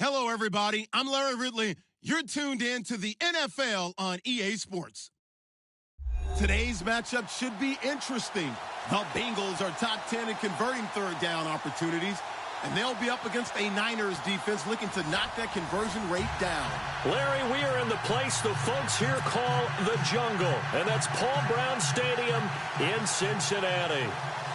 Hello, everybody. I'm Larry Ridley. You're tuned in to the NFL on EA Sports. Today's matchup should be interesting. The Bengals are top 10 in converting third down opportunities, and they'll be up against a Niners defense looking to knock that conversion rate down. Larry, we are in the place the folks here call the jungle, and that's Paul Brown Stadium in Cincinnati.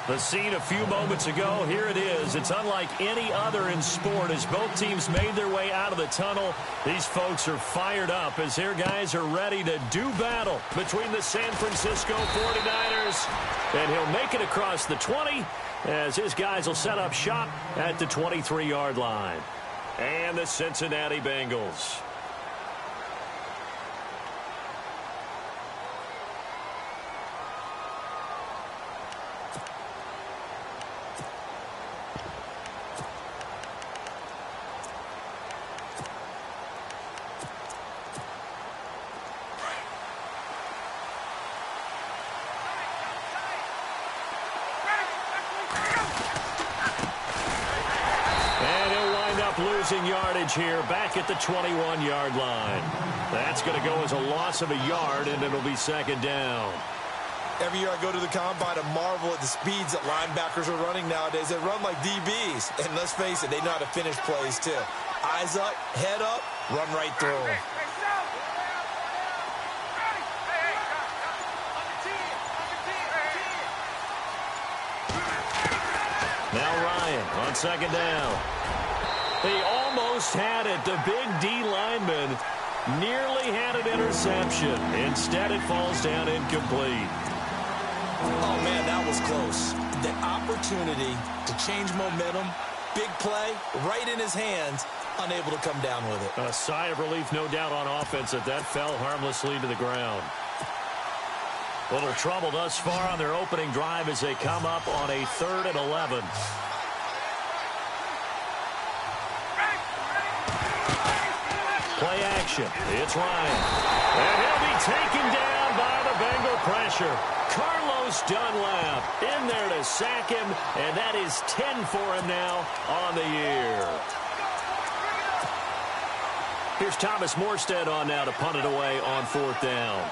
The scene a few moments ago, here it is. It's unlike any other in sport as both teams made their way out of the tunnel. These folks are fired up as their guys are ready to do battle between the San Francisco 49ers. And he'll make it across the 20 as his guys will set up shop at the 23-yard line. And the Cincinnati Bengals. Losing yardage here back at the 21-yard line. That's going to go as a loss of a yard, and it'll be second down. Every year I go to the combine and marvel at the speeds that linebackers are running nowadays. They run like DBs. And let's face it, they know how to finish plays too. Eyes up, head up, run right through them. Now Ryan on second down. They almost had it. The big D lineman nearly had an interception. Instead, it falls down incomplete. Oh, man, that was close. The opportunity to change momentum, big play, right in his hands, unable to come down with it. A sigh of relief, no doubt, on offense that fell harmlessly to the ground. Little trouble thus far on their opening drive as they come up on a 3rd and 11. Play action. It's Ryan. And he'll be taken down by the Bengal pressure. Carlos Dunlap in there to sack him, and that is 10 for him now on the year. Here's Thomas Morstead on now to punt it away on 4th down.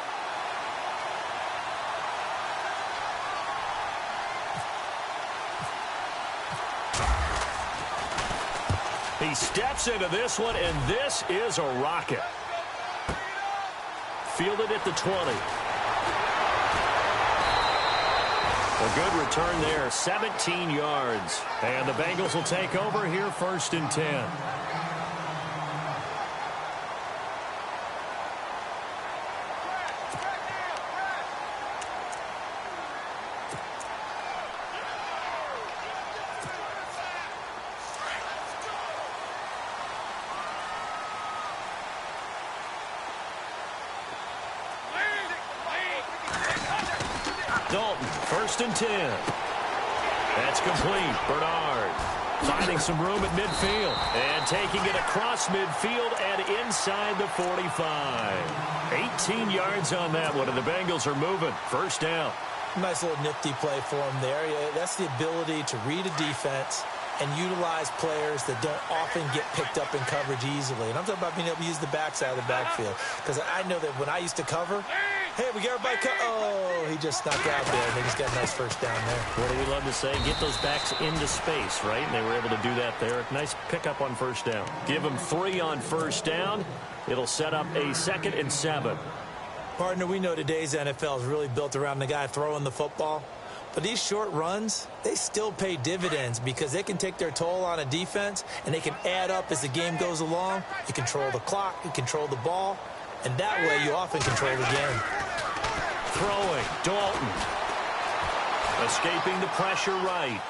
He steps into this one, and this is a rocket. Fielded at the 20. A good return there, 17 yards. And the Bengals will take over here 1st and 10. Dalton, 1st and 10. That's complete. Bernard finding some room at midfield and taking it across midfield and inside the 45. 18 yards on that one, and the Bengals are moving. 1st down. Nice little nifty play for him there. Yeah, that's the ability to read a defense and utilize players that don't often get picked up in coverage easily. And I'm talking about being able to use the backside of the backfield. Because I know that when I used to cover, hey, we got everybody oh, he just snuck out there. And they just got a nice 1st down there. What do we love to say? Get those backs into space, right? And they were able to do that there. Nice pickup on 1st down. Give them 3 on 1st down. It'll set up a 2nd and 7. Partner, we know today's NFL is really built around the guy throwing the football. But these short runs, they still pay dividends because they can take their toll on a defense and they can add up as the game goes along. You control the clock, you control the ball, and that way you often control the game. Throwing, Dalton. Escaping the pressure right.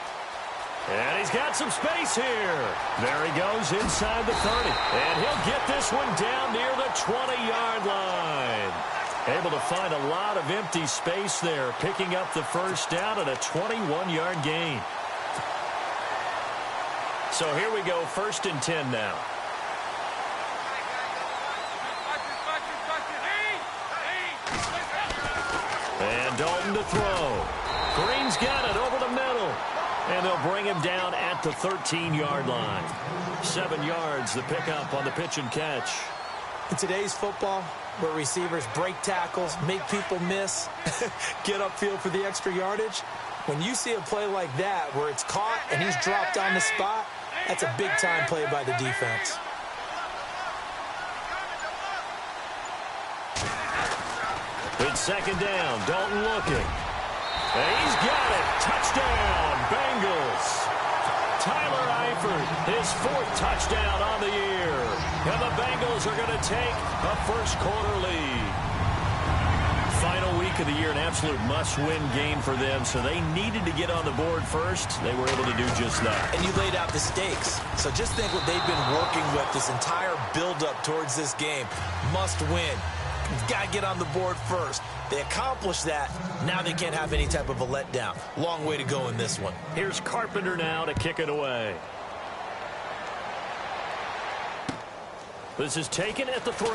And he's got some space here. There he goes inside the 30. And he'll get this one down near the 20-yard line. Able to find a lot of empty space there, picking up the 1st down and a 21-yard gain. So here we go, 1st and 10 now. And Dalton to throw. Green's got it over the middle. And they'll bring him down at the 13-yard line. 7 yards, the pickup on the pitch and catch. In today's football, where receivers break tackles, make people miss, get upfield for the extra yardage, when you see a play like that where it's caught and he's dropped on the spot, that's a big-time play by the defense. It's second down. Dalton looking. And he's got it. Touchdown, Bengals. Tyler Eifert, his 4th touchdown on the year. And the Bengals are going to take a first-quarter lead. Final week of the year, an absolute must-win game for them, so they needed to get on the board first. They were able to do just that. And you laid out the stakes. So just think what they've been working with this entire build-up towards this game. Must win. You've got to get on the board first. They accomplished that. Now they can't have any type of a letdown. Long way to go in this one. Here's Carpenter now to kick it away. This is taken at the 3.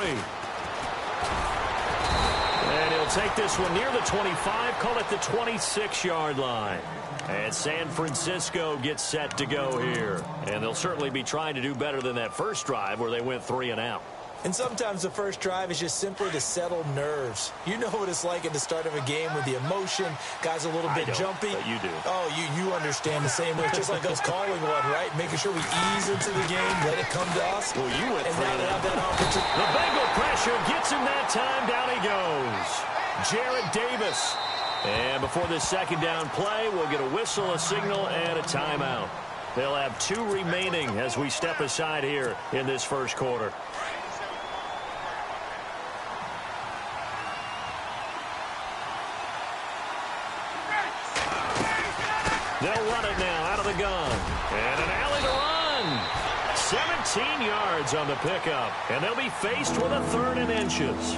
And he'll take this one near the 25, call it the 26-yard line. And San Francisco gets set to go here. And they'll certainly be trying to do better than that first drive where they went 3 and out. And sometimes the first drive is just simply to settle nerves. You know what it's like at the start of a game with the emotion. Guys a little bit jumpy. But you do. Oh, you understand the same way. It's just like us calling one, right? Making sure we ease into the game, let it come to us. Well, you went and for now they have that opportunity. The Bengal pressure gets him that time. Down he goes. Jared Davis. And before this second down play, we'll get a whistle, a signal, and a timeout. They'll have 2 remaining as we step aside here in this first quarter. They'll run it now out of the gun. And an alley to run. 17 yards on the pickup. And they'll be faced with a 3rd and inches.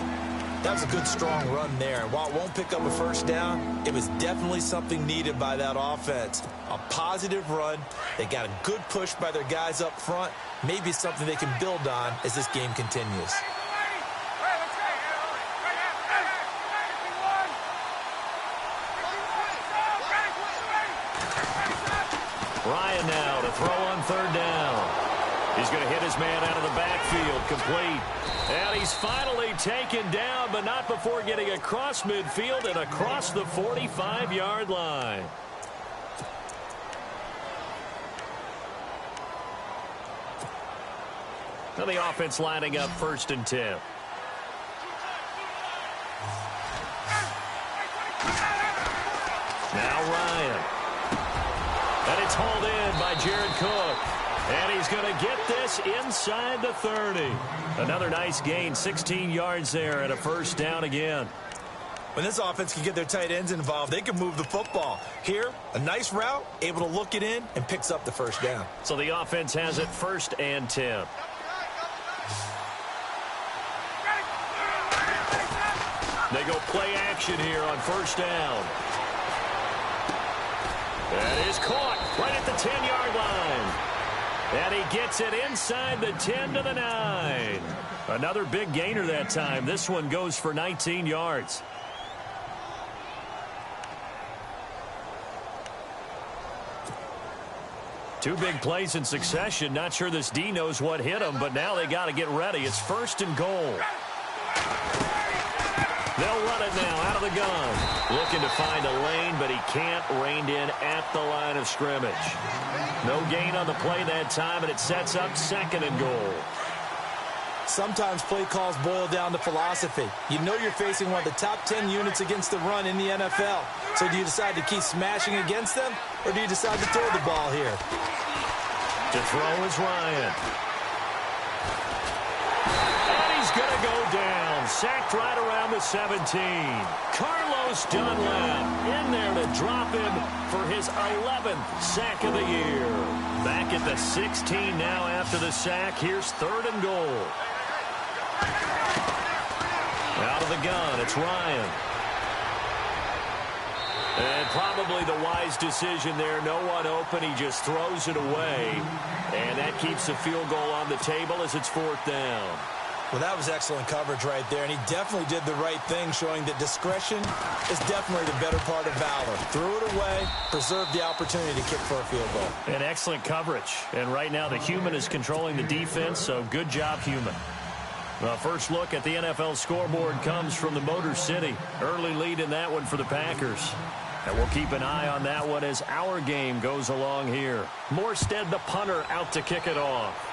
That was a good, strong run there. And while it won't pick up a first down, it was definitely something needed by that offense. A positive run. They got a good push by their guys up front. Maybe something they can build on as this game continues. Ryan now to throw on 3rd down. He's going to hit his man out of the backfield, complete. And he's finally taken down, but not before getting across midfield and across the 45-yard line. Now the offense lining up 1st and 10. Now Ryan. And it's hauled in by Jared Cook. And he's going to get this inside the 30. Another nice gain, 16 yards there, and a first down again. When this offense can get their tight ends involved, they can move the football. Here, a nice route, able to look it in, and picks up the first down. So the offense has it 1st and 10. They go play action here on 1st down. That is caught right at the 10-yard line. And he gets it inside the 10 to the 9. Another big gainer that time. This one goes for 19 yards. Two big plays in succession. Not sure this D knows what hit him, but now they got to get ready. It's 1st and goal. They'll run it now out of the gun. Looking to find a lane, but he can't. Reined in at the line of scrimmage. No gain on the play that time, and it sets up 2nd and goal. Sometimes play calls boil down to philosophy. You know you're facing one of the top 10 units against the run in the NFL. So do you decide to keep smashing against them, or do you decide to throw the ball here? To throw is Ryan. And he's going to go down. Sacked right around the 17. Carlos Dunlap in there to drop him for his 11th sack of the year. Back at the 16 now after the sack. Here's 3rd and goal. Out of the gun, it's Ryan. And probably the wise decision there. No one open. He just throws it away. And that keeps the field goal on the table as it's 4th down. Well, that was excellent coverage right there, and he definitely did the right thing, showing that discretion is definitely the better part of valor. Threw it away, preserved the opportunity to kick for a field goal. And excellent coverage. And right now the human is controlling the defense, so good job, human. The first look at the NFL scoreboard comes from the Motor City. Early lead in that one for the Packers. And we'll keep an eye on that one as our game goes along here. Morstead, the punter, out to kick it off.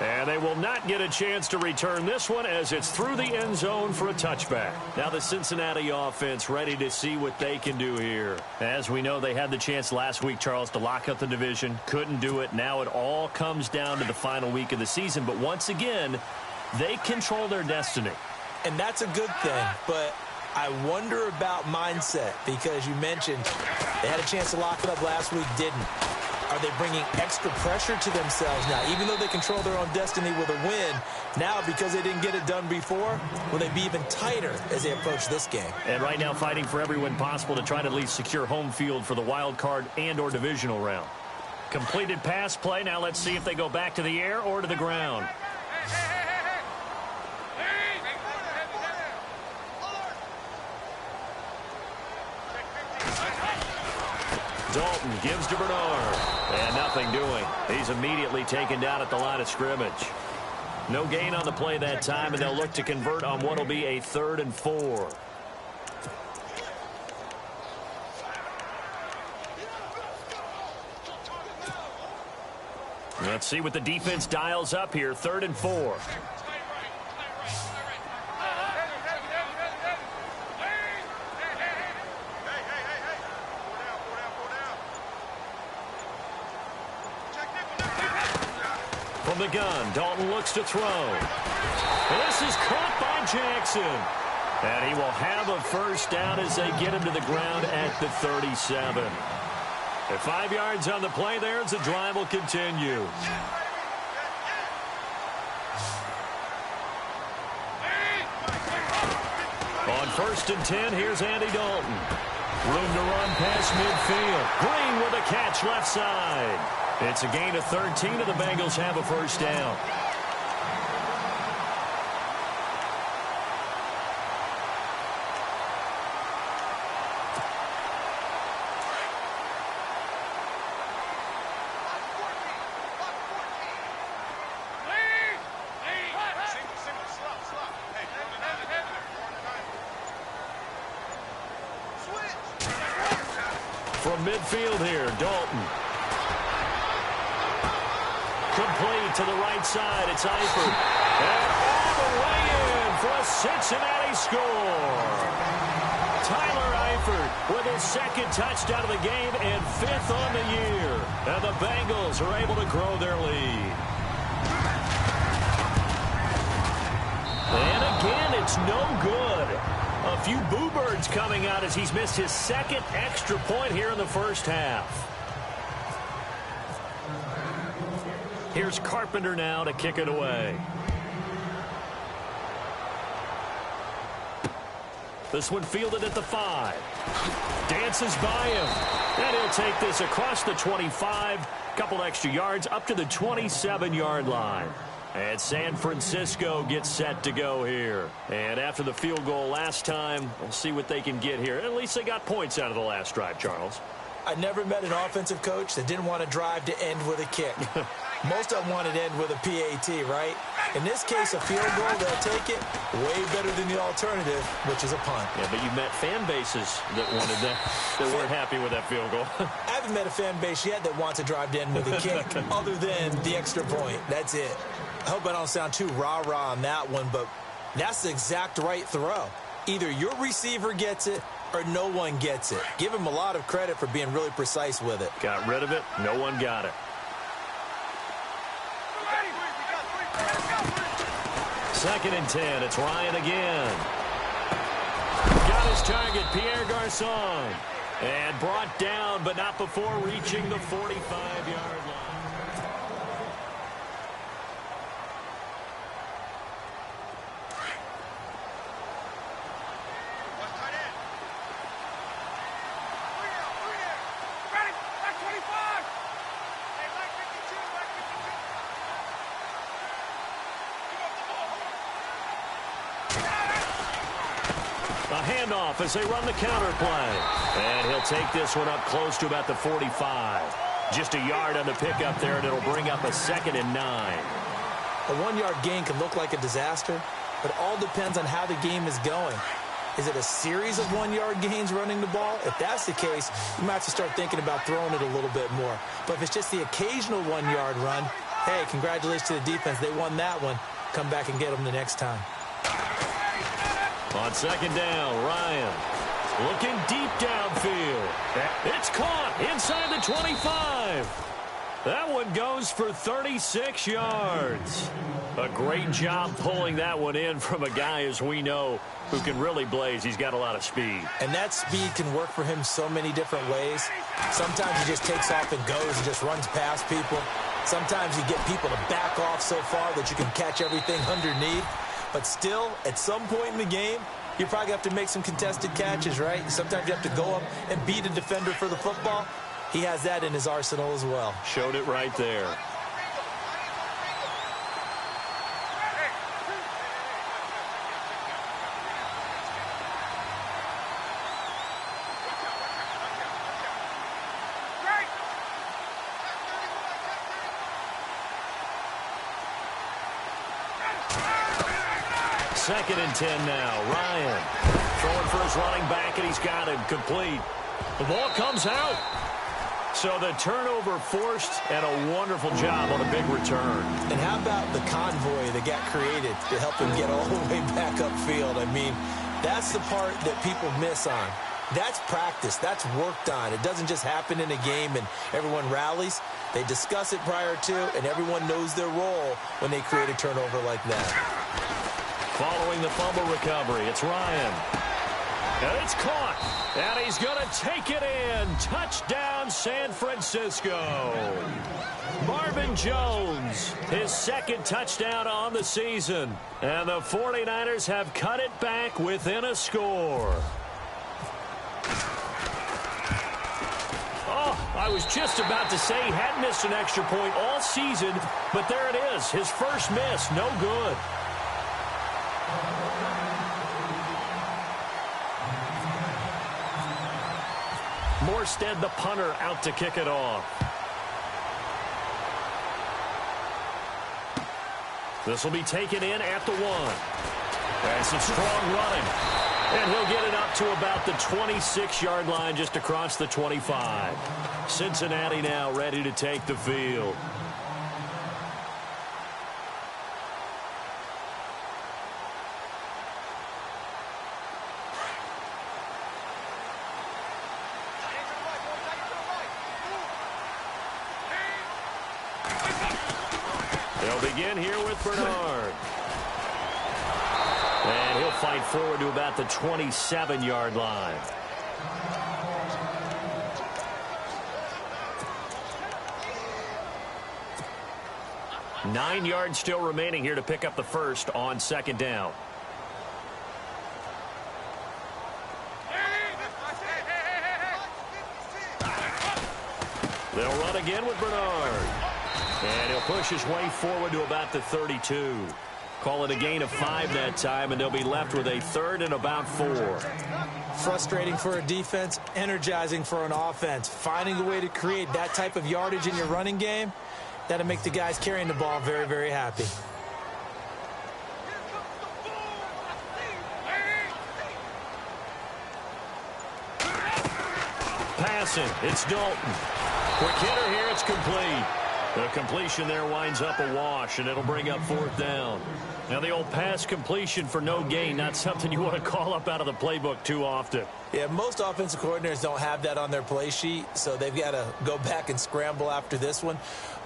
And they will not get a chance to return this one as it's through the end zone for a touchback. Now the Cincinnati offense ready to see what they can do here. As we know, they had the chance last week, Charles, to lock up the division. Couldn't do it. Now it all comes down to the final week of the season. But once again, they control their destiny. And that's a good thing, but I wonder about mindset because you mentioned they had a chance to lock it up last week, didn't. Are they bringing extra pressure to themselves now? Even though they control their own destiny with a win, now because they didn't get it done before, will they be even tighter as they approach this game? And right now fighting for every win possible to try to at least secure home field for the wild card and or divisional round. Completed pass play. Now let's see if they go back to the air or to the ground. Dalton gives to Bernard. And nothing doing. He's immediately taken down at the line of scrimmage. No gain on the play that time, and they'll look to convert on what will be a 3rd and 4. Let's see what the defense dials up here. 3rd and 4. From the gun, Dalton looks to throw. And this is caught by Jackson. And he will have a first down as they get him to the ground at the 37. At 5 yards on the play there as the drive will continue. On 1st and 10, here's Andy Dalton. Room to run past midfield. Green with a catch left side. It's a gain of 13, and the Bengals have a first down. From midfield here, Dalton. Complete to the right side. It's Eifert. And all the way in for a Cincinnati score. Tyler Eifert with his 2nd touchdown of the game and 5th on the year. And the Bengals are able to grow their lead. And again, it's no good. A few boo birds coming out as he's missed his 2nd extra point here in the first half. Here's Carpenter now to kick it away. This one fielded at the 5. Dances by him. And he'll take this across the 25. Couple extra yards up to the 27-yard line. And San Francisco gets set to go here. And after the field goal last time, we'll see what they can get here. At least they got points out of the last drive, Charles. I never met an offensive coach that didn't want to drive to end with a kick. Most of them wanted to end with a PAT, right? In this case, a field goal, they'll take it way better than the alternative, which is a punt. Yeah, but you've met fan bases that wanted that, that weren't happy with that field goal. I haven't met a fan base yet that wants to drive to end with a kick other than the extra point. That's it. I hope I don't sound too rah-rah on that one, but that's the exact right throw. Either your receiver gets it or no one gets it. Give him a lot of credit for being really precise with it. Got rid of it. No one got it. 2nd and 10. It's Ryan again. Got his target, Pierre Garçon. And brought down, but not before reaching the 45-yard line. handoff as they run the counter play. And he'll take this one up close to about the 45. Just a yard on the pickup there, and it'll bring up a 2nd and 9. A 1-yard gain can look like a disaster, but it all depends on how the game is going. Is it a series of 1-yard gains running the ball? If that's the case, you might have to start thinking about throwing it a little bit more. But if it's just the occasional 1-yard run, hey, congratulations to the defense. They won that one. Come back and get them the next time. On 2nd down, Ryan looking deep downfield. It's caught inside the 25. That one goes for 36 yards. A great job pulling that one in from a guy, as we know, who can really blaze. He's got a lot of speed. And that speed can work for him so many different ways. Sometimes he just takes off and goes and just runs past people. Sometimes you get people to back off so far that you can catch everything underneath. But still, at some point in the game, you probably have to make some contested catches, right? Sometimes you have to go up and beat a defender for the football. He has that in his arsenal as well. Showed it right there. Second and 10 now. Ryan throwing for his running back, and he's got him complete. The ball comes out. So the turnover forced, and a wonderful job on a big return. And how about the convoy that got created to help him get all the way back upfield? I mean, that's the part that people miss on. That's practice. That's worked on. It doesn't just happen in a game and everyone rallies. They discuss it prior to, and everyone knows their role when they create a turnover like that. Following the fumble recovery, it's Ryan. And it's caught. And he's going to take it in. Touchdown, San Francisco. Marvin Jones, his 2nd touchdown on the season. And the 49ers have cut it back within a score. Oh, I was just about to say he hadn't missed an extra point all season, but there it is. His first miss, no good. Morstead, the punter, out to kick it off. This will be taken in at the 1. And some strong running. And he'll get it up to about the 26-yard line, just across the 25. Cincinnati now ready to take the field. They'll begin here with Bernard. And he'll fight forward to about the 27-yard line. Nine yards still remaining here to pick up the first on 2nd down. They'll run again with Bernard. And he'll push his way forward to about the 32. Call it a gain of 5 that time, and they'll be left with a 3rd and about 4. Frustrating for a defense, energizing for an offense. Finding a way to create that type of yardage in your running game, that'll make the guys carrying the ball very, very happy. Passing, it's Dalton. Quick hitter here, it's complete. The completion there winds up a wash, and it'll bring up 4th down. Now, the old pass completion for no gain, not something you want to call up out of the playbook too often. Yeah, most offensive coordinators don't have that on their play sheet, so they've got to go back and scramble after this one.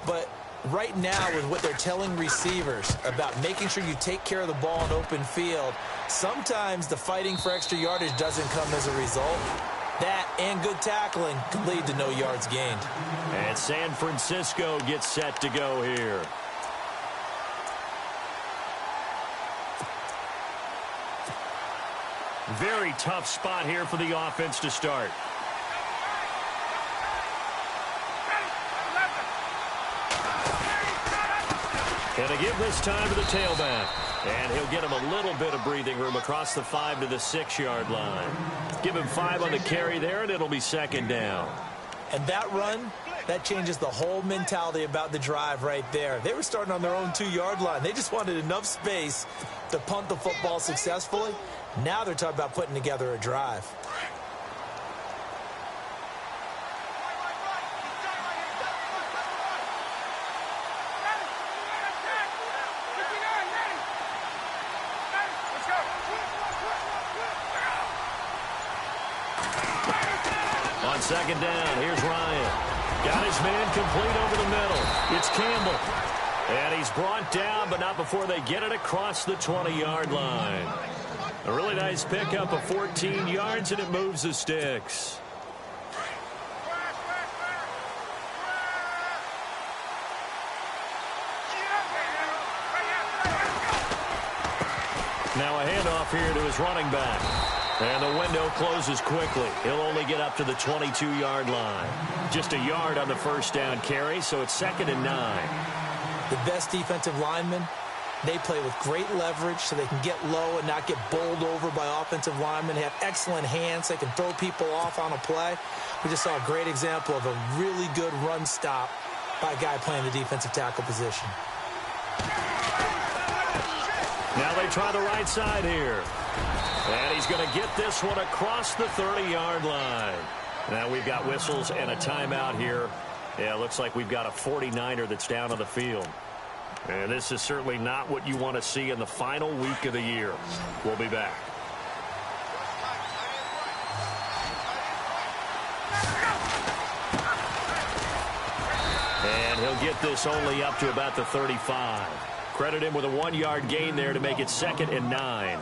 But right now, with what they're telling receivers about making sure you take care of the ball in open field, sometimes the fighting for extra yardage doesn't come as a result. That and good tackling can lead to no yards gained. And San Francisco gets set to go here. Very tough spot here for the offense to start. And to give this time to the tailback. And he'll get him a little bit of breathing room across the 5 to the 6-yard line. Give him 5 on the carry there, and it'll be second down. And that run, that changes the whole mentality about the drive right there. They were starting on their own 2-yard line. They just wanted enough space to punt the football successfully. Now they're talking about putting together a drive. On second down, here's Ryan. Got his man complete over the middle. It's Campbell. And he's brought down, but not before they get it across the 20-yard line. A really nice pickup of 14 yards, and it moves the sticks. Now a handoff here to his running back. And the window closes quickly. He'll only get up to the 22-yard line. Just a yard on the first down carry, so it's 2nd and 9. The best defensive linemen, they play with great leverage so they can get low and not get bowled over by offensive linemen. They have excellent hands. They can throw people off on a play. We just saw a great example of a really good run stop by a guy playing the defensive tackle position. Now they try the right side here. And he's going to get this one across the 30-yard line. Now we've got whistles and a timeout here. Yeah, it looks like we've got a 49er that's down on the field. And this is certainly not what you want to see in the final week of the year. We'll be back. And he'll get this only up to about the 35. Credit him with a 1-yard gain there to make it 2nd and 9.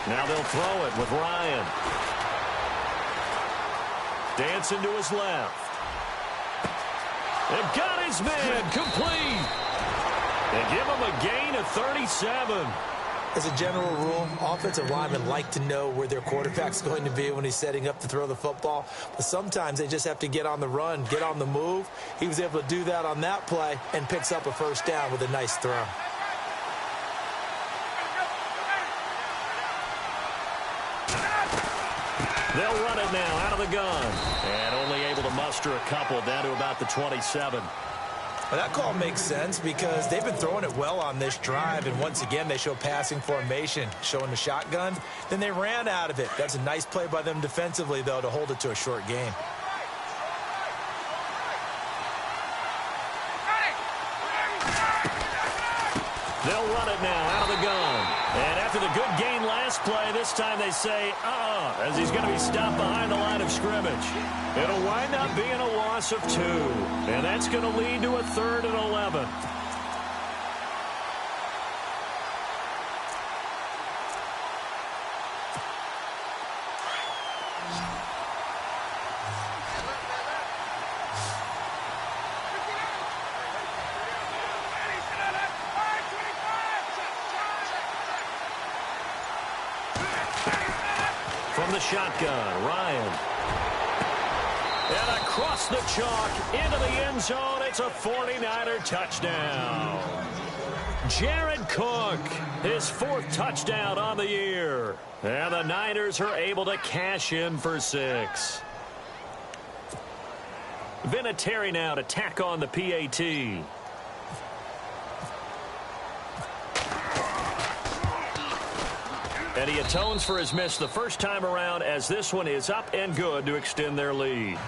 Now they'll throw it with Ryan. Dancing to his left. They've got his man complete. They give him a gain of 37. As a general rule, offensive linemen like to know where their quarterback's going to be when he's setting up to throw the football. But sometimes they just have to get on the run, get on the move. He was able to do that on that play and picks up a first down with a nice throw. They'll run it now out of the gun. And only able to muster a couple down to about the 27. Well, that call makes sense because they've been throwing it well on this drive. And once again, they show passing formation, showing the shotgun. Then they ran out of it. That's a nice play by them defensively, though, to hold it to a short gain. They'll run it now out of the gun. And after the good gain last play, this time they say, as he's going to be stopped behind the line of scrimmage. It'll wind up being a loss of 2. And that's going to lead to a 3rd and 11. From the shotgun, Ryan. And across the chalk into the end zone. It's a 49er touchdown. Jared Cook, his 4th touchdown on the year. And the Niners are able to cash in for 6. Vinatieri now to tack on the PAT. And he atones for his miss the first time around as this one is up and good to extend their lead.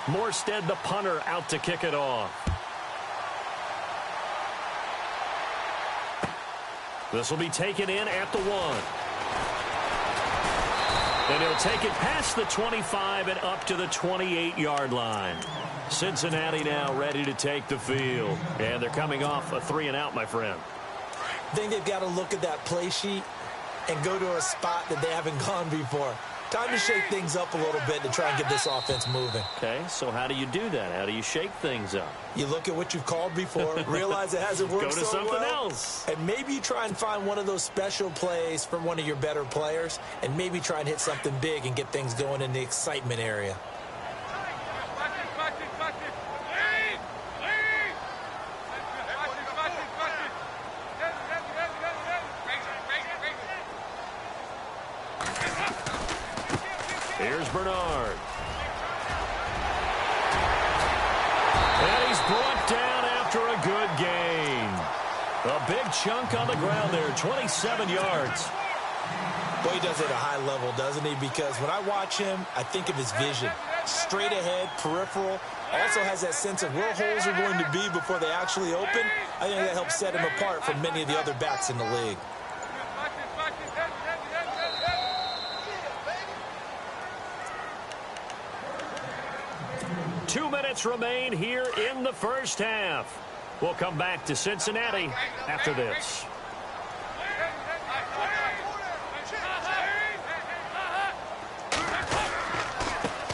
Morstead, the punter, out to kick it off. This will be taken in at the 1. And he'll take it past the 25 and up to the 28-yard line. Cincinnati now ready to take the field. And they're coming off a 3-and-out, my friend. I think they've got to look at that play sheet and go to a spot that they haven't gone before. Time to shake things up a little bit to try and get this offense moving. Okay, so how do you do that? How do you shake things up? You look at what you've called before, realize it hasn't worked so well. Go to something else. And maybe you try and find one of those special plays from one of your better players, and maybe try and hit something big and get things going in the excitement area. Here's Bernard. And he's brought down after a good gain. A big chunk on the ground there, 27 yards. Boy, he does it at a high level, doesn't he? Because when I watch him, I think of his vision. Straight ahead, peripheral. Also has that sense of where holes are going to be before they actually open. I think that helps set him apart from many of the other backs in the league. 2 minutes remain here in the first half. We'll come back to Cincinnati after this.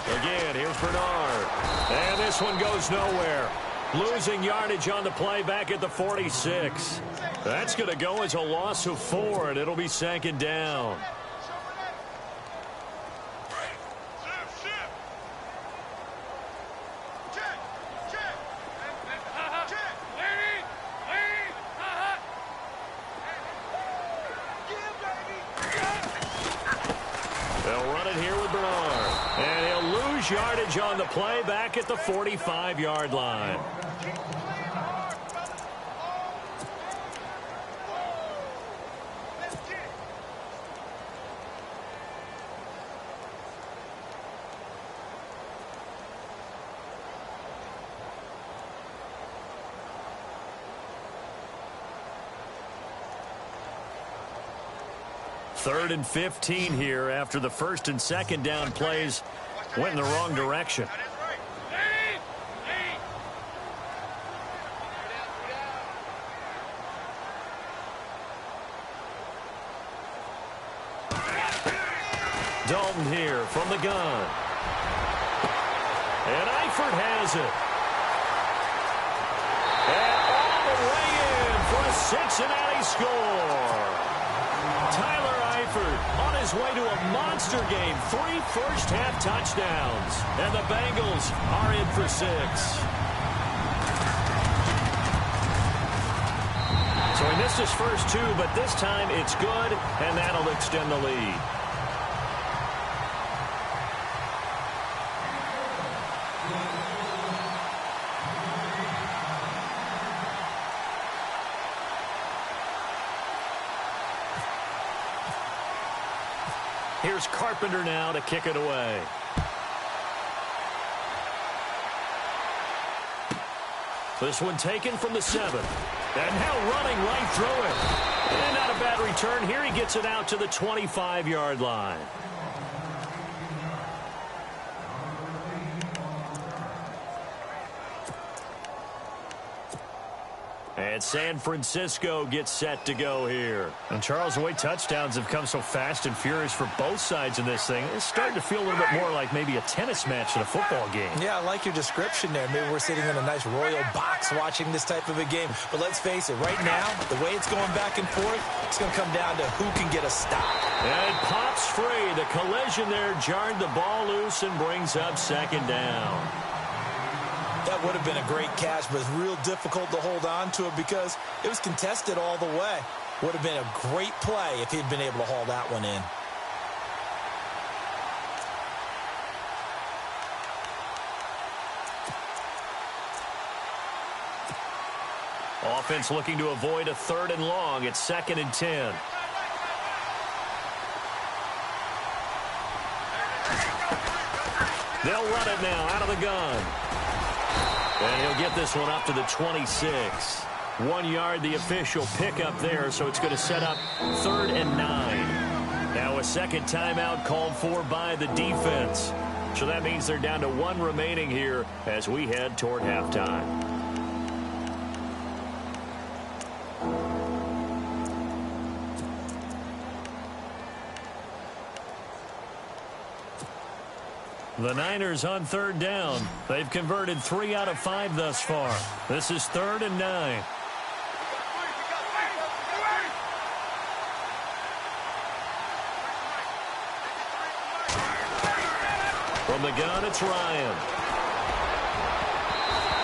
Again, here's Bernard. And this one goes nowhere. Losing yardage on the play back at the 46. That's going to go as a loss of 4, and it'll be second down. Yardage on the play back at the 45-yard line. Third and 15 here after the first and second down plays went in the wrong direction. Dalton here from the gun. And Eifert has it. And all the way in for a Cincinnati score. Tyler Eifert on his way to a monster game. 3 first-half touchdowns. And the Bengals are in for 6. So he missed his first 2, but this time it's good, and that'll extend the lead. Here's Carpenter now to kick it away. This one taken from the 7. And now running right through it. And not a bad return. Here he gets it out to the 25-yard line. And San Francisco gets set to go here. And Charles, the way touchdowns have come so fast and furious for both sides in this thing, it's starting to feel a little bit more like maybe a tennis match in a football game. Yeah, I like your description there. Maybe we're sitting in a nice royal box watching this type of a game. But let's face it, right now, the way it's going back and forth, it's going to come down to who can get a stop. And it pops free. The collision there jarred the ball loose and brings up second down. That would have been a great catch, but it's real difficult to hold on to it because it was contested all the way. Would have been a great play if he'd been able to haul that one in. Offense looking to avoid a 3rd and long. It's 2nd and 10. They'll run it now out of the gun. And he'll get this one up to the 26. 1 yard, the official pickup there, so it's going to set up 3rd and 9. Now a second timeout called for by the defense. So that means they're down to 1 remaining here as we head toward halftime. The Niners on third down. They've converted 3 out of 5 thus far. This is 3rd and 9. From the gun, it's Ryan.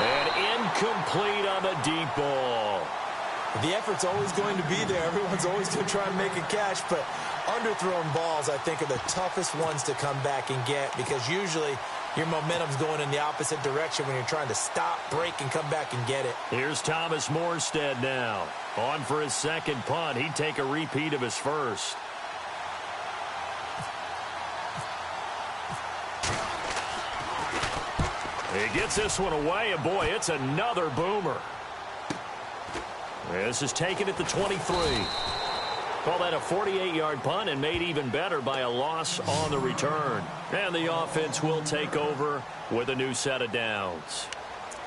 And incomplete on the deep ball. The effort's always going to be there. Everyone's always going to try and make a catch, but underthrown balls, I think, are the toughest ones to come back and get because usually your momentum's going in the opposite direction when you're trying to stop, break, and come back and get it. Here's Thomas Morstead now. On for his second punt. He'd take a repeat of his first. He gets this one away, and boy, it's another boomer. This is taken at the 23. Call that a 48-yard punt and made even better by a loss on the return. And the offense will take over with a new set of downs.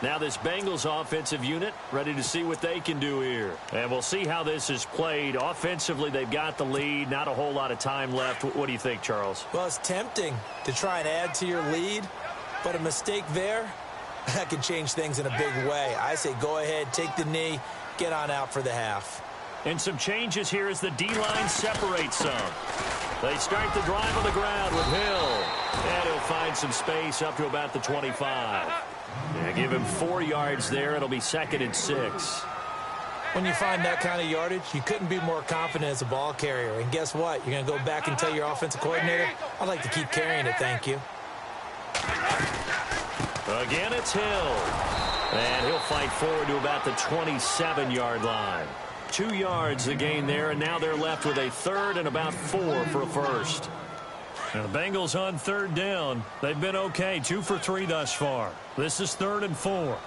Now this Bengals offensive unit ready to see what they can do here. And we'll see how this is played. Offensively, they've got the lead. Not a whole lot of time left. What do you think, Charles? Well, it's tempting to try and add to your lead, but a mistake there, that could change things in a big way. I say go ahead, take the knee, get on out for the half. And some changes here as the D-line separates some. They start the drive on the ground with Hill. And he'll find some space up to about the 25. And give him 4 yards there. It'll be 2nd and 6. When you find that kind of yardage, you couldn't be more confident as a ball carrier. And guess what? You're going to go back and tell your offensive coordinator, I'd like to keep carrying it, thank you. Again, it's Hill. And he'll fight forward to about the 27-yard line. 2 yards the gain there, and now they're left with a 3rd and about 4 for a first. And the Bengals on 3rd down. They've been okay, 2 for 3 thus far. This is 3rd and 4.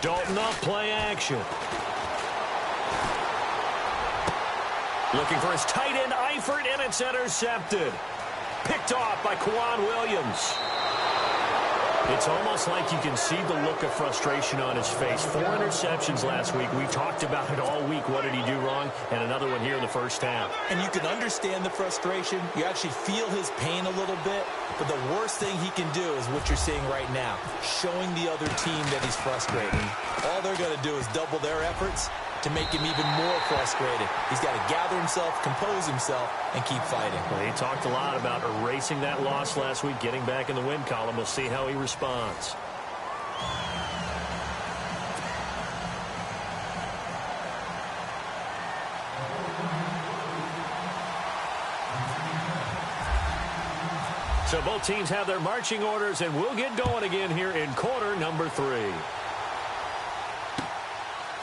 Dalton off play action. Looking for his tight end, Eifert, and it's intercepted. Picked off by Kwan Williams. It's almost like you can see the look of frustration on his face. 4 interceptions last week. We talked about it all week. What did he do wrong? And another one here in the first half. And you can understand the frustration. You actually feel his pain a little bit. But the worst thing he can do is what you're seeing right now, showing the other team that he's frustrated. All they're going to do is double their efforts to make him even more frustrated. He's got to gather himself, compose himself, and keep fighting. Well, he talked a lot about erasing that loss last week, getting back in the win column. We'll see how he responds. So both teams have their marching orders, and we'll get going again here in quarter number 3.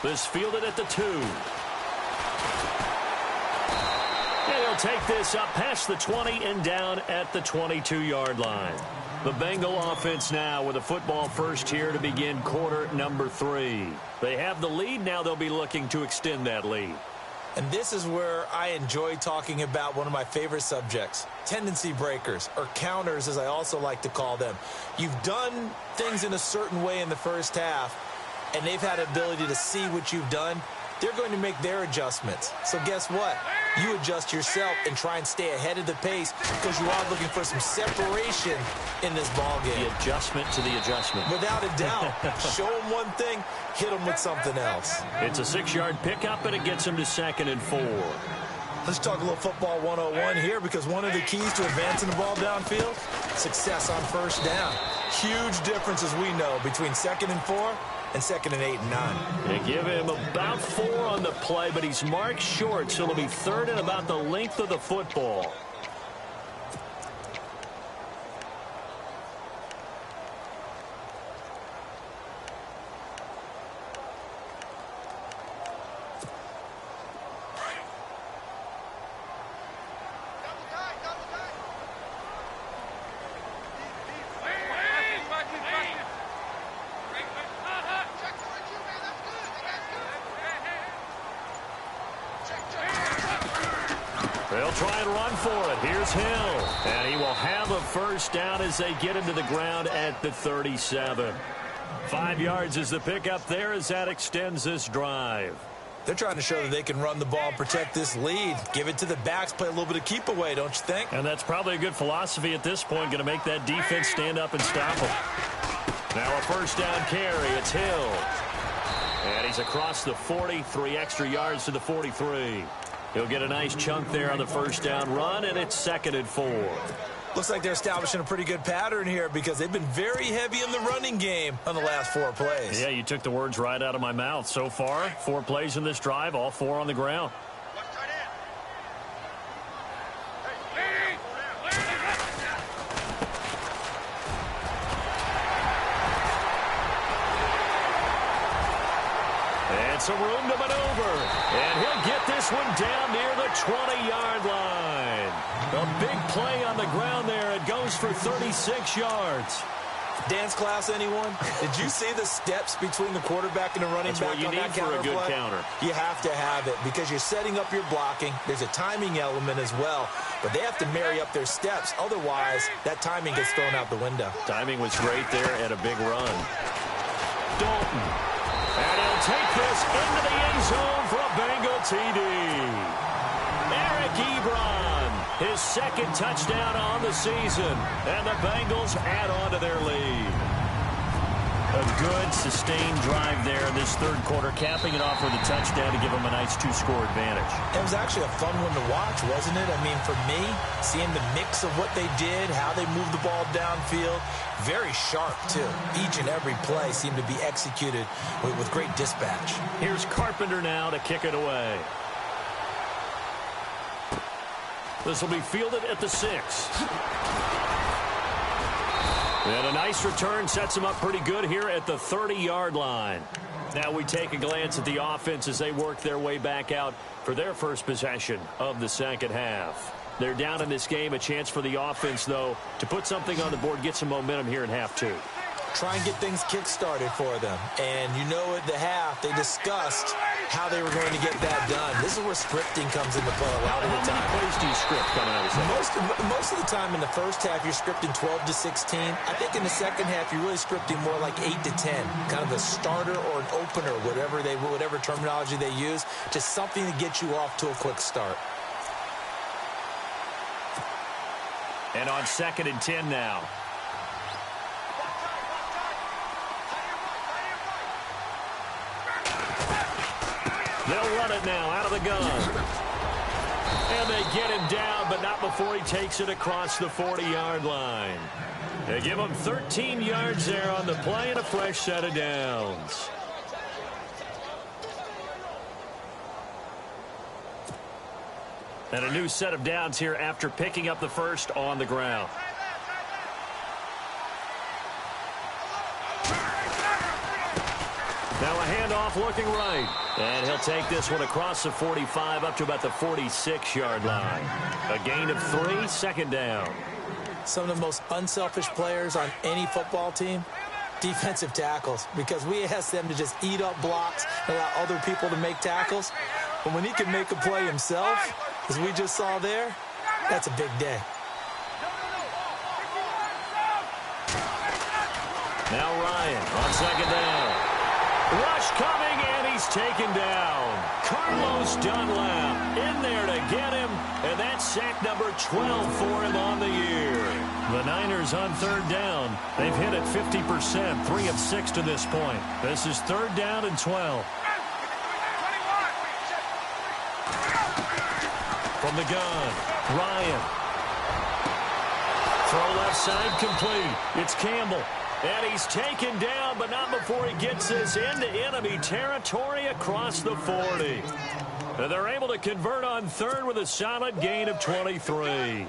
This fielded at the 2. And he'll take this up past the 20 and down at the 22-yard line. The Bengal offense now with a football first here to begin quarter number 3. They have the lead. Now they'll be looking to extend that lead. And this is where I enjoy talking about one of my favorite subjects, tendency breakers, or counters as I also like to call them. You've done things in a certain way in the first half, and they've had an ability to see what you've done. They're going to make their adjustments. So guess what? You adjust yourself and try and stay ahead of the pace because you are looking for some separation in this ball game. The adjustment to the adjustment. Without a doubt. Show them one thing, hit them with something else. It's a 6-yard pickup, and it gets them to 2nd and 4. Let's talk a little football 101 here because one of the keys to advancing the ball downfield, success on first down. Huge difference, as we know, between 2nd and 4 and 2nd and 8 and 9. They give him about 4 on the play, but he's marked short, so it'll be 3rd and about the length of the football. They'll try and run for it. Here's Hill. And he will have a first down as they get him to the ground at the 37. 5 yards is the pickup there as that extends this drive. They're trying to show that they can run the ball and protect this lead. Give it to the backs, play a little bit of keep away, don't you think? And that's probably a good philosophy at this point, going to make that defense stand up and stop them. Now a first down carry. It's Hill. And he's across the 40, 3 extra yards to the 43. He'll get a nice chunk there on the first down run, and it's 2nd and 4. Looks like they're establishing a pretty good pattern here because they've been very heavy in the running game on the last 4 plays. Yeah, you took the words right out of my mouth. So far, 4 plays in this drive, all 4 on the ground. And some room to maneuver. And he'll get this one down near the 20-yard line. A big play on the ground there. It goes for 36 yards. Dance class, anyone? Did you see the steps between the quarterback and the running back on that counter play? That's what you need for a good counter. You have to have it because you're setting up your blocking. There's a timing element as well, but they have to marry up their steps. Otherwise, that timing gets thrown out the window. Timing was great there and a big run. Dalton. And he'll take this into the end zone for a Bengal TD. Eric Ebron, his 2nd touchdown on the season. And the Bengals add on to their lead. A good, sustained drive there in this 3rd quarter, capping it off with a touchdown to give them a nice 2-score advantage. It was actually a fun one to watch, wasn't it? I mean, for me, seeing the mix of what they did, how they moved the ball downfield, very sharp, too. Each and every play seemed to be executed with great dispatch. Here's Carpenter now to kick it away. This will be fielded at the 6. And a nice return sets them up pretty good here at the 30-yard line. Now we take a glance at the offense as they work their way back out for their first possession of the 2nd half. They're down in this game. A chance for the offense, though, to put something on the board, get some momentum here in half 2. Try and get things kick-started for them. And you know at the half, they discussed how they were going to get that done. This is where scripting comes into play a lot of the time. How many plays do you script coming out of the Most of the time in the first half, you're scripting 12 to 16. I think in the second half, you're really scripting more like 8 to 10. Kind of a starter or an opener, whatever terminology they use. Just something to get you off to a quick start. And on 2nd and 10 now. They'll run it now out of the gun. And they get him down, but not before he takes it across the 40-yard line. They give him 13 yards there on the play and a fresh set of downs. And a new set of downs here after picking up the first on the ground. Now a handoff looking right. And he'll take this one across the 45 up to about the 46-yard line. A gain of 3, 2nd down. Some of the most unselfish players on any football team, defensive tackles, because we ask them to just eat up blocks and allow other people to make tackles. But when he can make a play himself, as we just saw there, that's a big day. Now Ryan on 2nd down. Rush coming, and he's taken down. Carlos Dunlap in there to get him, and that's sack number 12 for him on the year. The Niners on 3rd down. They've hit it 50%, 3 of 6 to this point. This is 3rd down and 12. From the gun, Ryan. Throw left side complete. It's Campbell. And he's taken down, but not before he gets this into enemy territory across the 40. And they're able to convert on 3rd with a solid gain of 23.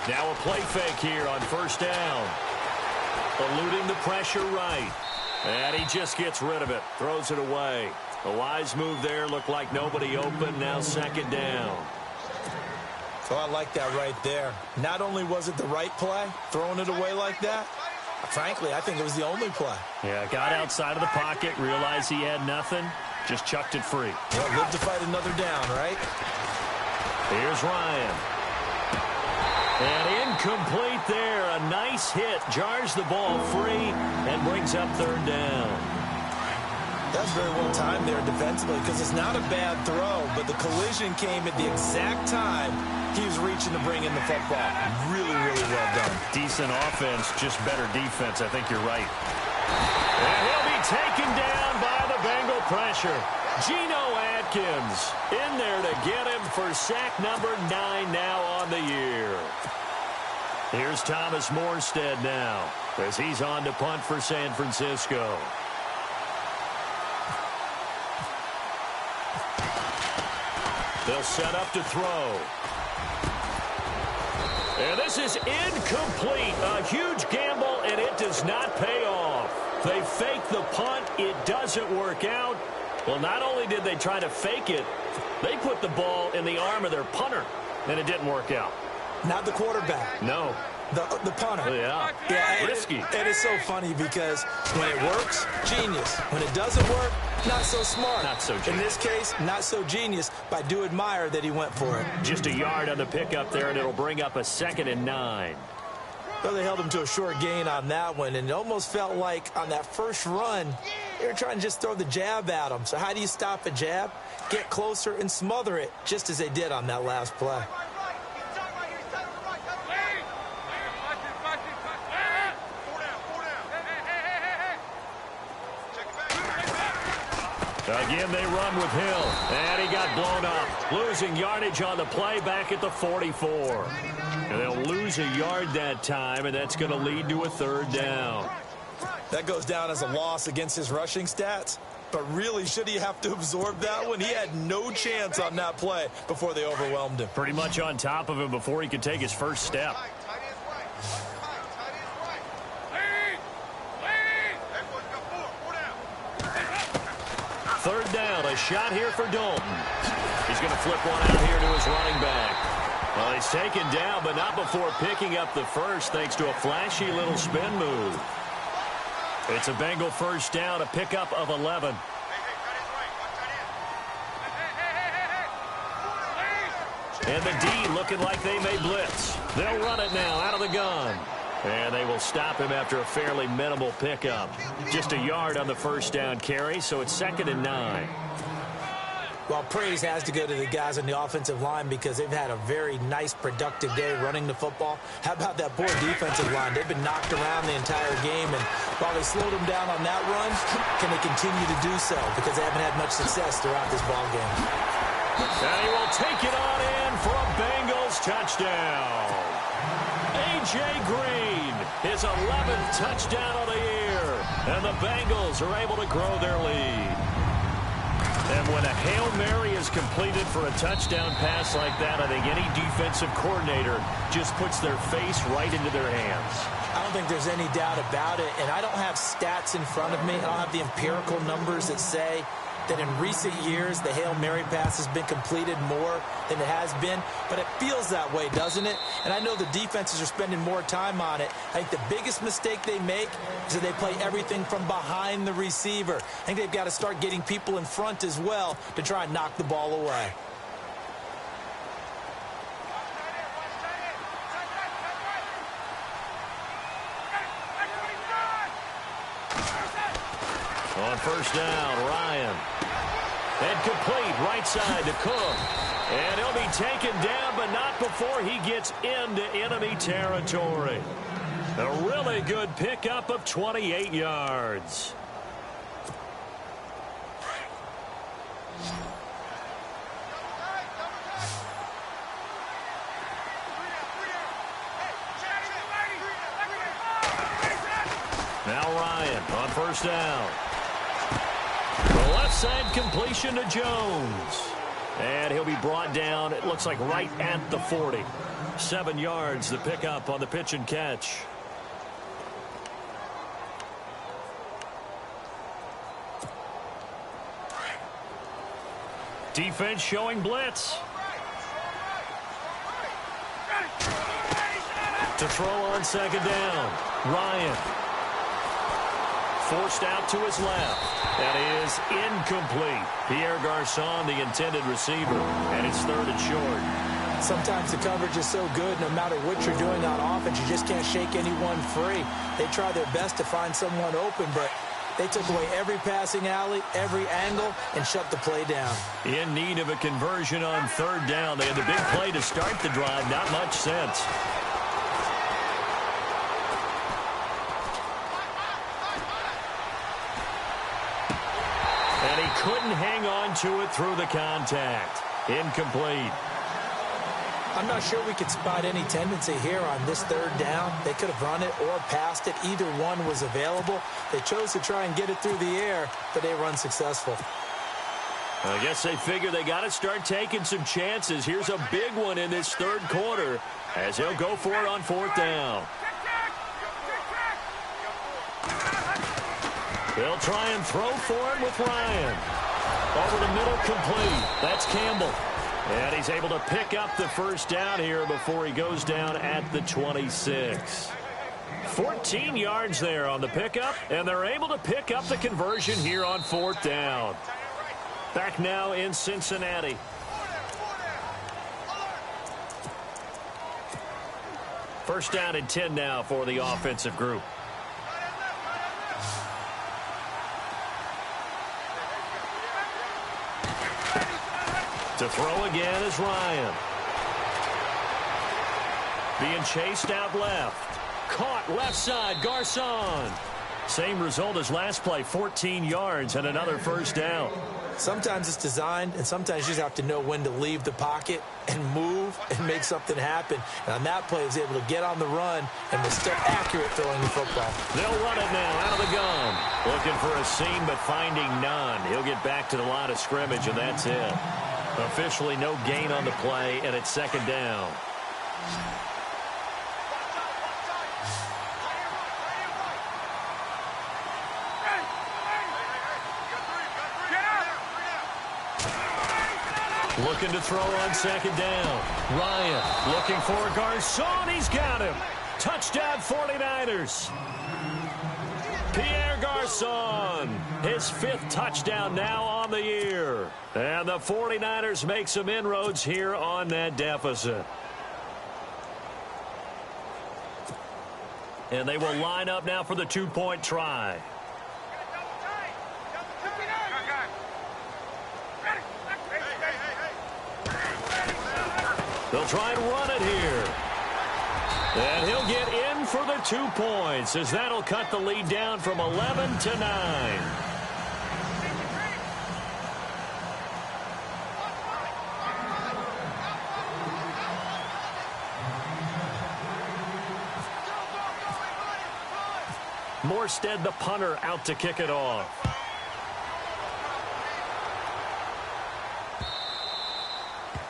Now a play fake here on 1st down. Eluding the pressure right. And he just gets rid of it. Throws it away. A wise move there. Looked like nobody open. Now 2nd down. So I like that right there. Not only was it the right play, throwing it away like that, Frankly, I think it was the only play. Yeah, got outside of the pocket, realized he had nothing, just chucked it free. Yeah, live to fight another down, right? Here's Ryan. And incomplete there. A nice hit. Jars the ball free and brings up third down. That's very well timed there defensively because it's not a bad throw, but the collision came at the exact time he was reaching to bring in the football. Really, really well done. Decent offense, just better defense. I think you're right. And he'll be taken down by the Bengal pressure. Geno Atkins in there to get him for sack number 9 now on the year. Here's Thomas Morstead now as he's on to punt for San Francisco. They'll set up to throw. And this is incomplete. A huge gamble, and it does not pay off. They fake the punt. It doesn't work out. Well, not only did they try to fake it, they put the ball in the arm of their punter, and it didn't work out. Not the quarterback. No. The punter. Yeah. Risky. It is so funny because when it works, genius. When it doesn't work, not so smart. Not so genius. In this case, not so genius, but I do admire that he went for it. Just a yard on the pickup there, and it'll bring up a 2nd and 9. Well, they held him to a short gain on that one, and it almost felt like on that first run, they were trying to just throw the jab at him. So how do you stop a jab? Get closer and smother it, just as they did on that last play. Again, they run with Hill, and he got blown up. Losing yardage on the play back at the 44. And they'll lose a yard that time, and that's going to lead to a 3rd down. That goes down as a loss against his rushing stats. But really, should he have to absorb that one? He had no chance on that play before they overwhelmed him. Pretty much on top of him before he could take his first step. 3rd down, a shot here for Dalton. He's going to flip one out here to his running back. Well, he's taken down, but not before picking up the first thanks to a flashy little spin move. It's a Bengal 1st down, a pickup of 11. And the D looking like they may blitz. They'll run it now out of the gun. And they will stop him after a fairly minimal pickup. Just a yard on the 1st down carry, so it's 2nd and 9. Well, praise has to go to the guys on the offensive line because they've had a very nice, productive day running the football. How about that poor defensive line? They've been knocked around the entire game, and while they slowed them down on that run, can they continue to do so? Because they haven't had much success throughout this ball game. And he will take it on in for a Bengals touchdown. A.J. Green, his 11th touchdown of the year. And the Bengals are able to grow their lead. And when a Hail Mary is completed for a touchdown pass like that, I think any defensive coordinator just puts their face right into their hands. I don't think there's any doubt about it. And I don't have stats in front of me. I don't have the empirical numbers that say that in recent years the Hail Mary pass has been completed more than it has been, but it feels that way, doesn't it? And I know the defenses are spending more time on it. I think the biggest mistake they make is that they play everything from behind the receiver. I think they've got to start getting people in front as well to try and knock the ball away. On 1st down, Ryan. And complete right side to Cook. And he'll be taken down, but not before he gets into enemy territory. A really good pickup of 28 yards. Now Ryan on 1st down. The left side completion to Jones. And he'll be brought down, it looks like right at the 40. 7 yards, the pickup on the pitch and catch. Defense showing blitz. To throw on second down, Ryan. Forced out to his left. That is incomplete. Pierre Garçon, the intended receiver, and it's third and short. Sometimes the coverage is so good, no matter what you're doing on offense, you just can't shake anyone free. They try their best to find someone open, but they took away every passing alley, every angle, and shut the play down. In need of a conversion on third down. They had the big play to start the drive. Not much sense. And he couldn't hang on to it through the contact. Incomplete. I'm not sure we could spot any tendency here on this third down. They could have run it or passed it. Either one was available. They chose to try and get it through the air, but they were unsuccessful. I guess they figure they got to start taking some chances. Here's a big one in this third quarter as he'll go for it on fourth down. They'll try and throw for it with Ryan. Over the middle, complete. That's Campbell. And he's able to pick up the first down here before he goes down at the 26. 14 yards there on the pickup, and they're able to pick up the conversion here on fourth down. Back now in Cincinnati. First down and 10 now for the offensive group. To throw again is Ryan. Being chased out left. Caught left side, Garçon. Same result as last play, 14 yards and another first down. Sometimes it's designed, and sometimes you just have to know when to leave the pocket and move and make something happen. And on that play, he was able to get on the run and was still accurate throwing the football. They'll run it now out of the gun. Looking for a seam, but finding none. He'll get back to the line of scrimmage, and that's it. Officially no gain on the play, and it's second down. Looking to throw on second down. Ryan looking for Garçon. He's got him. Touchdown 49ers. Pierre Garçon, his fifth touchdown now on the year. And the 49ers make some inroads here on that deficit. And they will line up now for the two-point try. They'll try and run it here. And he'll get in for the 2 points as that'll cut the lead down from 11 to 9. Morstead, the punter, out to kick it off.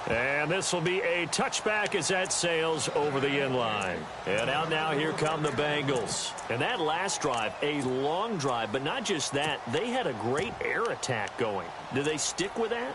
And this will be a touchback as that sails over the inline. And out now, here come the Bengals. And that last drive, a long drive, but not just that. They had a great air attack going. Do they stick with that?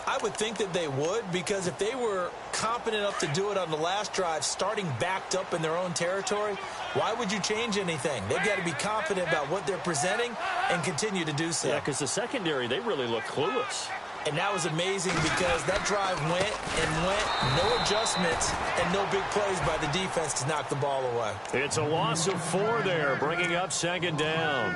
I would think that they would, because if they were competent enough to do it on the last drive, starting backed up in their own territory, why would you change anything? They've got to be confident about what they're presenting and continue to do so. Yeah, because the secondary, they really look clueless. And that was amazing because that drive went and went, no adjustments, and no big plays by the defense to knock the ball away. It's a loss of 4 there, bringing up second down.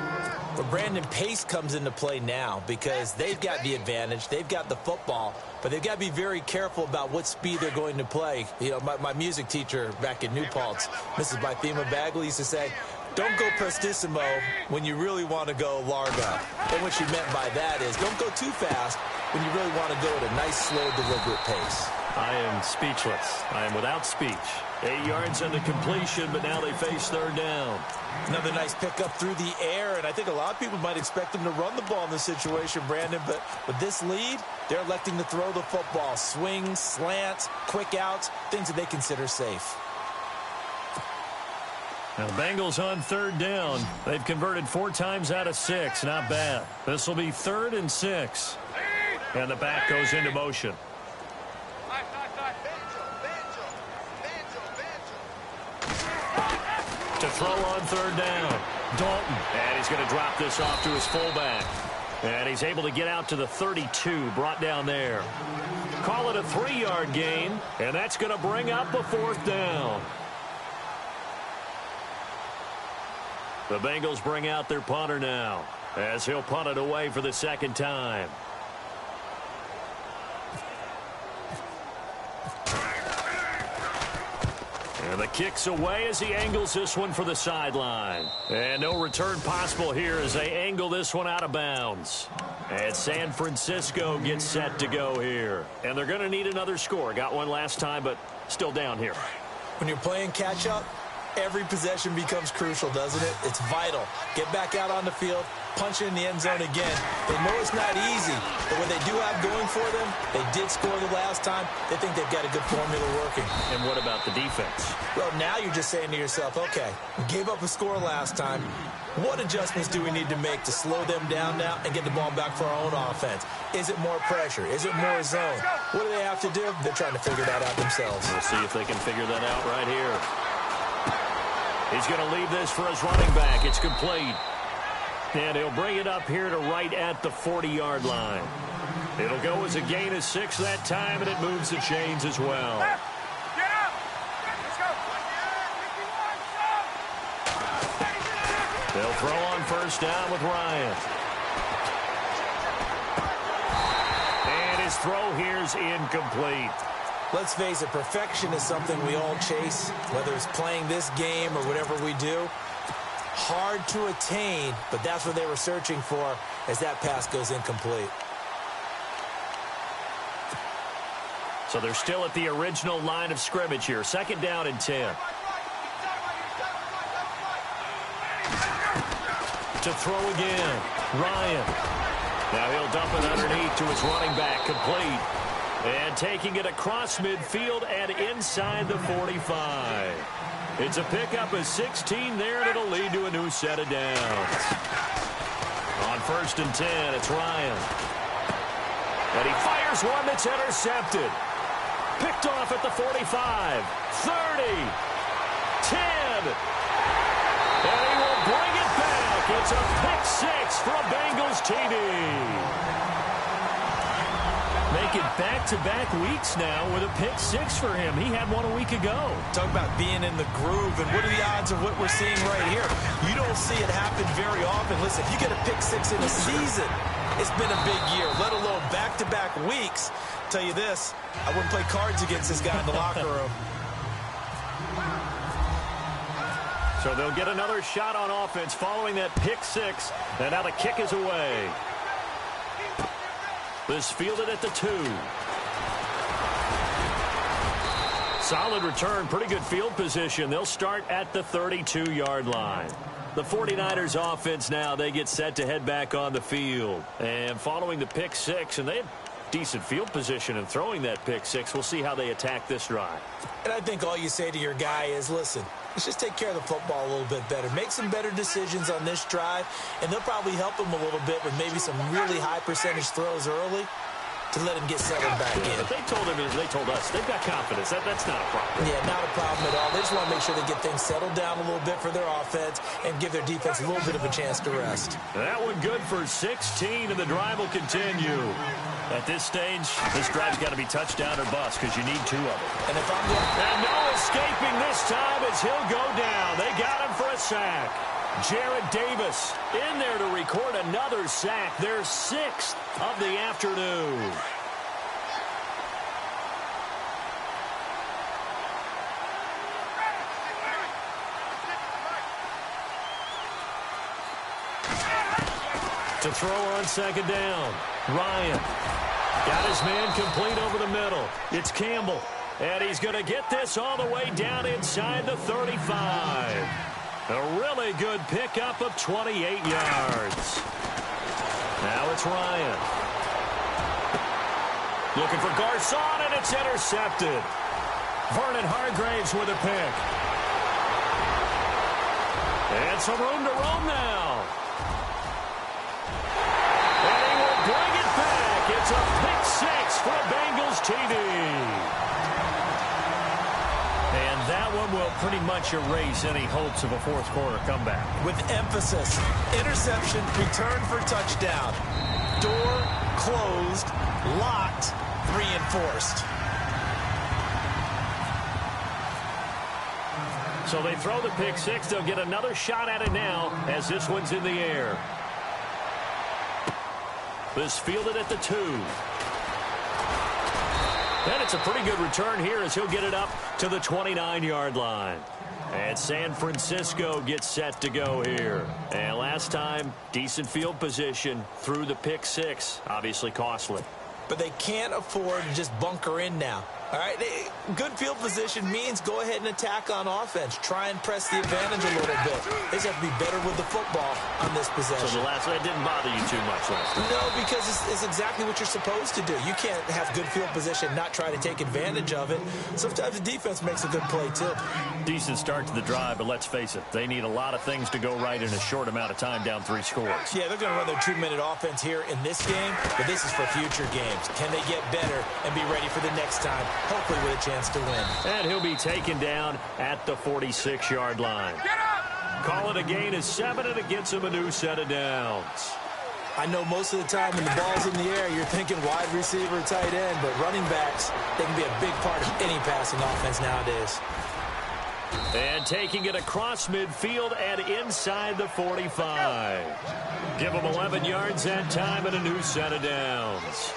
But Brandon, pace comes into play now because they've got the advantage. They've got the football, but they've got to be very careful about what speed they're going to play. You know, my music teacher back in New Paltz, Mrs. Bythema Bagley, used to say, don't go prestissimo when you really want to go largo. And what she meant by that is don't go too fast when you really want to go at a nice, slow, deliberate pace. I am speechless. I am without speech. 8 yards on the completion, but now they face third down. Another nice pickup through the air, and I think a lot of people might expect them to run the ball in this situation, Brandon, but with this lead, they're electing to throw the football. Swings, slants, quick outs, things that they consider safe. Now, the Bengals on third down. They've converted 4 times out of 6. Not bad. This will be 3rd and 6. And the back goes into motion. To throw on third down, Dalton. And he's going to drop this off to his fullback. And he's able to get out to the 32, brought down there. Call it a 3-yard gain, and that's going to bring up a 4th down. The Bengals bring out their punter now, as he'll punt it away for the 2nd time. And the kick's away as he angles this one for the sideline. And no return possible here as they angle this one out of bounds. And San Francisco gets set to go here. And they're going to need another score. Got one last time, but still down here. When you're playing catch-up, every possession becomes crucial, doesn't it? It's vital. Get back out on the field, punch it in the end zone again. They know it's not easy, but what they do have going for them, they did score the last time. They think they've got a good formula working. And what about the defense? Well, now you're just saying to yourself, okay, we gave up a score last time. What adjustments do we need to make to slow them down now and get the ball back for our own offense? Is it more pressure? Is it more zone? What do they have to do? They're trying to figure that out themselves. We'll see if they can figure that out right here. He's going to leave this for his running back. It's complete. And he'll bring it up here to right at the 40-yard line. It'll go as a gain of 6 that time, and it moves the chains as well. They'll throw on 1st down with Ryan. And his throw here's incomplete. Let's face it, perfection is something we all chase, whether it's playing this game or whatever we do. Hard to attain, but that's what they were searching for as that pass goes incomplete. So they're still at the original line of scrimmage here. 2nd down and 10. To throw again, Ryan. Now he'll dump it underneath to his running back, complete. And taking it across midfield and inside the 45. It's a pickup of 16 there, and it'll lead to a new set of downs. On 1st and 10, it's Ryan. And he fires one that's intercepted. Picked off at the 45, 30, 10. And he will bring it back. It's a pick 6 for a Bengals TD. Make it back-to-back weeks now with a pick 6 for him. He had one a week ago. Talk about being in the groove, and what are the odds of what we're seeing right here? You don't see it happen very often. Listen, if you get a pick 6 in a season, it's been a big year, let alone back-to-back weeks. Tell you this, I wouldn't play cards against this guy in the locker room. So they'll get another shot on offense following that pick 6, and now the kick is away. This fielded at the 2. Solid return, pretty good field position. They'll start at the 32-yard line. The 49ers offense now, they get set to head back on the field. And following the pick 6, and they had decent field position in throwing that pick 6. We'll see how they attack this drive. And I think all you say to your guy is, listen, let's just take care of the football a little bit better. Make some better decisions on this drive, and they'll probably help him a little bit with maybe some really high percentage throws early to let him get settled back in. But they told us, they've got confidence. That's not a problem. Yeah, not a problem at all. They just want to make sure they get things settled down a little bit for their offense and give their defense a little bit of a chance to rest. That one good for 16, and the drive will continue. At this stage, this drive's got to be touchdown or bust because you need 2 of them. And if I'm going... And no escaping this time as he'll go down. They got him for a sack. Jared Davis in there to record another sack. Their 6th of the afternoon. To throw on 2nd down, Ryan. Got his man complete over the middle. It's Campbell. And he's going to get this all the way down inside the 35. A really good pickup of 28 yards. Now it's Ryan. Looking for Garcon, and it's intercepted. Vernon Hargraves with a pick. And some room to roam now. And he will bring it back. It's a pick 6 for a Bengals TD. And that one will will pretty much erase any hopes of a fourth quarter comeback. With emphasis, interception, return for touchdown. Door closed, locked, reinforced. So they throw the pick six. They'll get another shot at it now as this one's in the air. This fielded at the 2. And it's a pretty good return here as he'll get it up to the 29-yard line. And San Francisco gets set to go here. And last time, decent field position through the pick six. Obviously costly. But they can't afford to just bunker in now. All right, good field position means go ahead and attack on offense. Try and press the advantage a little bit. They just have to be better with the football on this possession. So the last one didn't bother you too much last time? No, because it's exactly what you're supposed to do. You can't have good field position, not try to take advantage of it. Sometimes the defense makes a good play, too. Decent start to the drive, but let's face it, they need a lot of things to go right in a short amount of time down 3 scores. Yeah, they're going to run their 2-minute offense here in this game, but this is for future games. Can they get better and be ready for the next time? Hopefully with a chance to win. And he'll be taken down at the 46-yard line. Call it a gain of 7, and it gets him a new set of downs. I know most of the time when the ball's in the air, you're thinking wide receiver, tight end, but running backs, they can be a big part of any passing offense nowadays. And taking it across midfield and inside the 45. Give him 11 yards that time and a new set of downs.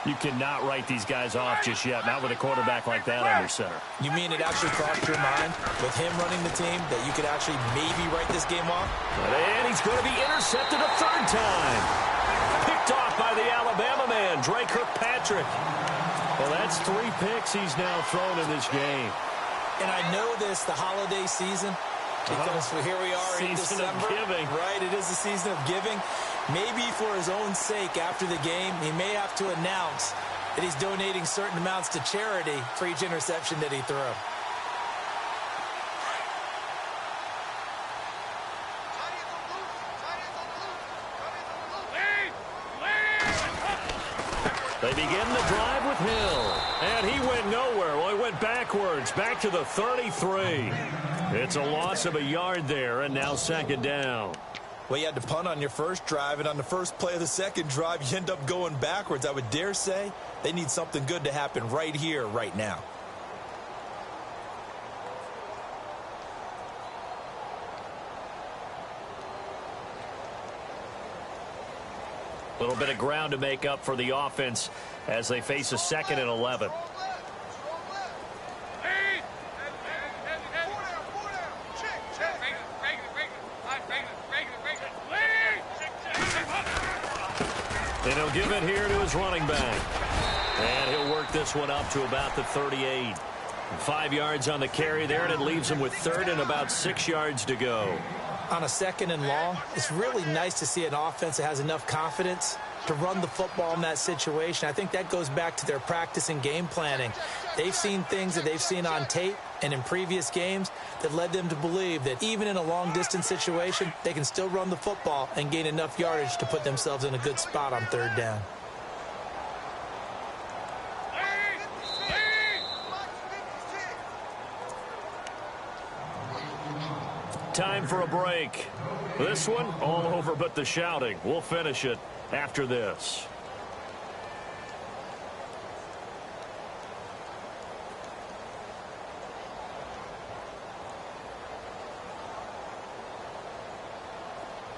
You cannot write these guys off just yet, not with a quarterback like that under center. You mean it actually crossed your mind with him running the team that you could actually maybe write this game off? And he's going to be intercepted a 3rd time. Picked off by the Alabama man, Dre Kirkpatrick. Well, that's 3 picks he's now thrown in this game. And I know this, the holiday season, because here we are in December. Season of giving. Right, it is the season of giving. Maybe for his own sake after the game, he may have to announce that he's donating certain amounts to charity for each interception that he threw. They begin the drive with Hill. And he went nowhere. Well, he went backwards, back to the 33. It's a loss of a yard there, and now 2nd down. Well, you had to punt on your first drive, and on the first play of the second drive, you end up going backwards. I would dare say they need something good to happen right here, right now. A little bit of ground to make up for the offense as they face a 2nd and 11. And he'll give it here to his running back. And he'll work this one up to about the 38. 5 yards on the carry there, and it leaves him with 3rd and about 6 yards to go. On a 2nd and long, it's really nice to see an offense that has enough confidence to run the football in that situation. I think that goes back to their practice and game planning. They've seen things that they've seen on tape and in previous games that led them to believe that even in a long-distance situation, they can still run the football and gain enough yardage to put themselves in a good spot on 3rd down. Time for a break. This one, all over but the shouting. We'll finish it after this.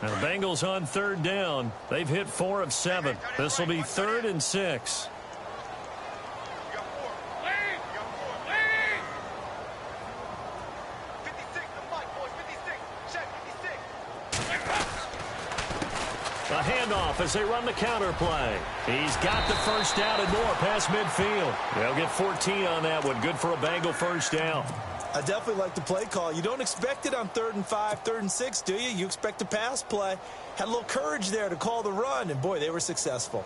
Now the Bengals on 3rd down. They've hit 4 of 7. This will be 3rd and 6. A handoff as they run the counter play. He's got the 1st down and more past midfield. They'll get 14 on that one. Good for a Bengal 1st down. I definitely like the play call. You don't expect it on 3rd and 5, 3rd and 6, do you? You expect a pass play. Had a little courage there to call the run, and boy, they were successful.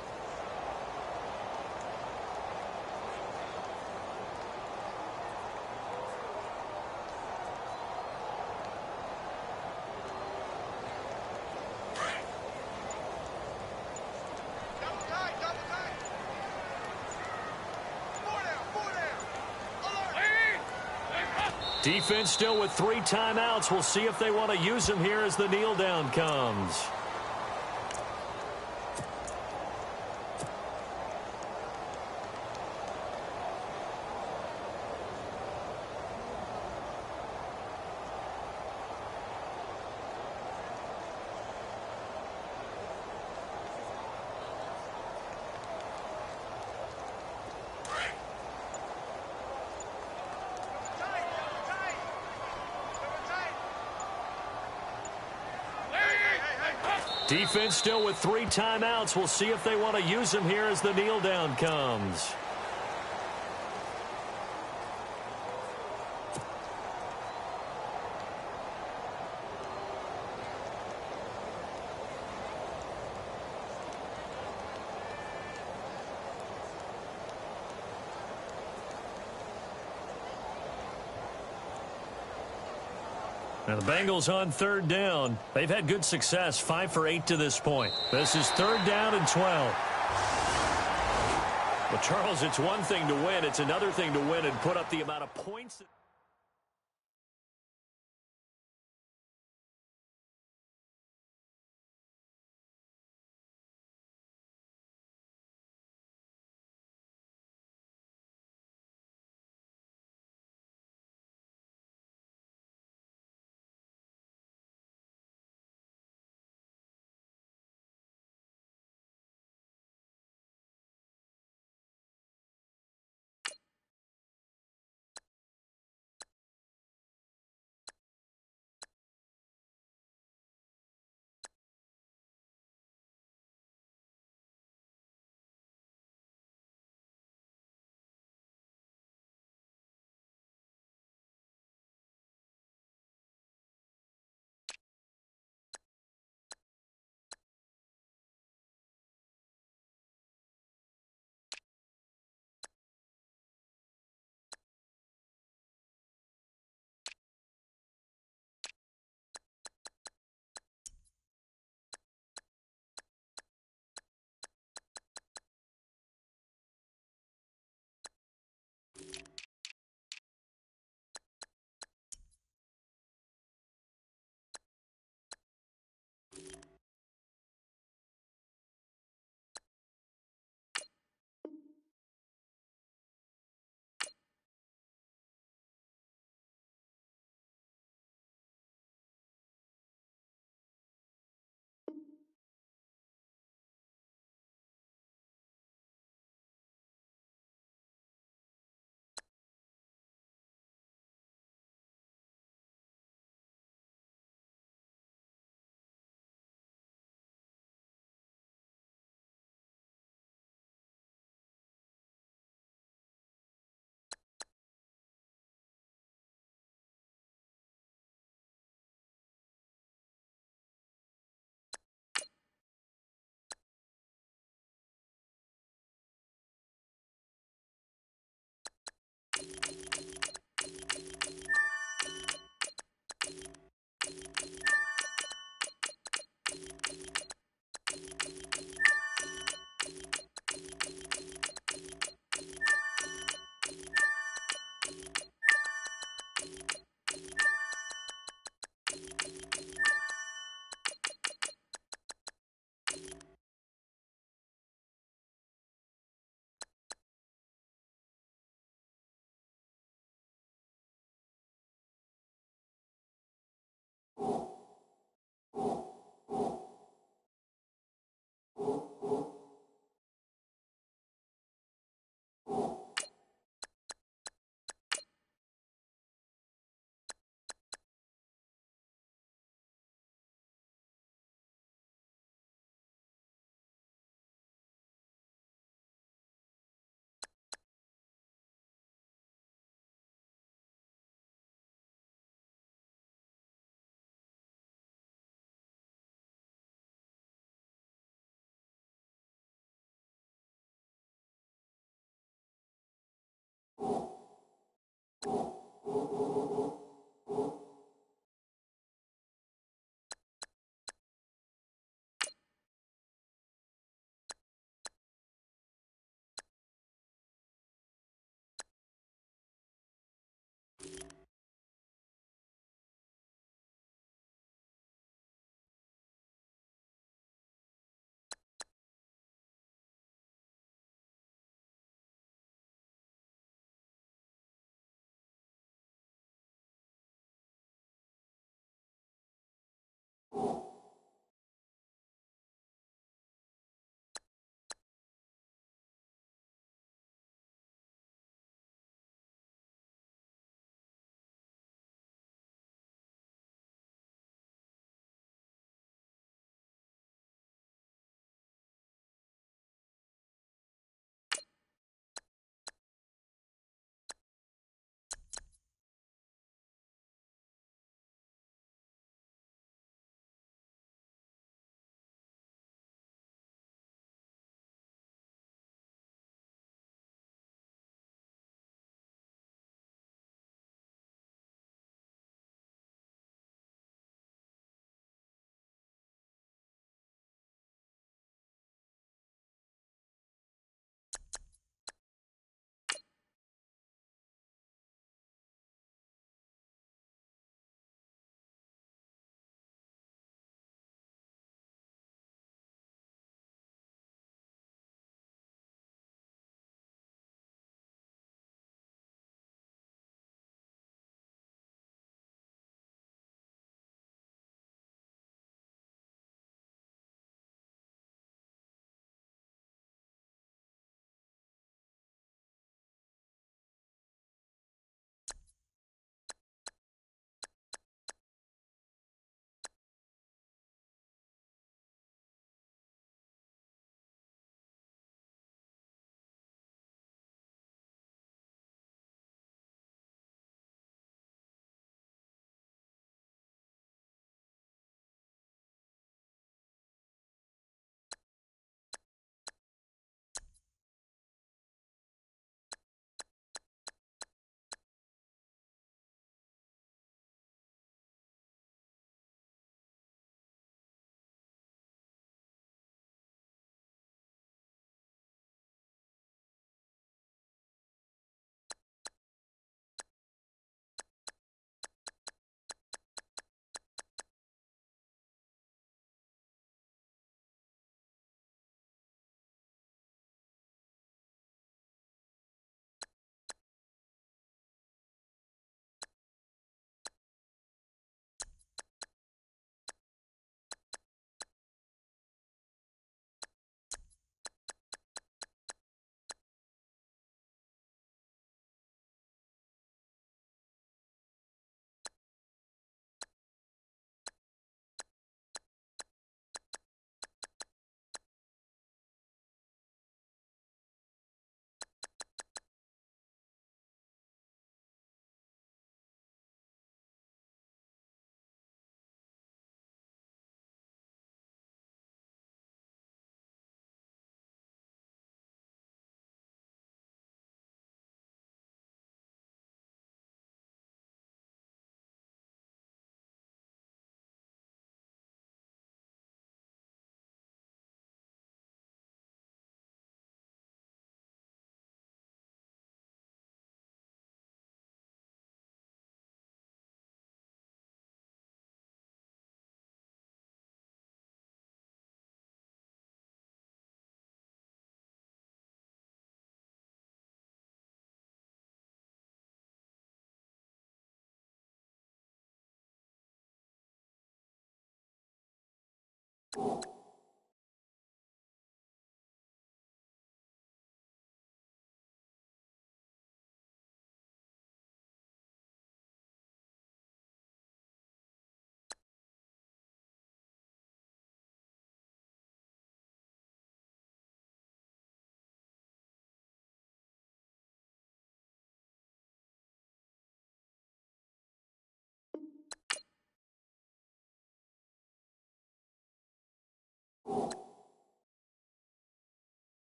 Defense still with 3 timeouts. We'll see if they want to use them here as the kneel down comes. Defense still with 3 timeouts. We'll see if they want to use them here as the kneel down comes. Now the Bengals on 3rd down. They've had good success, 5 for 8 to this point. This is 3rd down and 12. Well, Charles, it's one thing to win. It's another thing to win and put up the amount of points.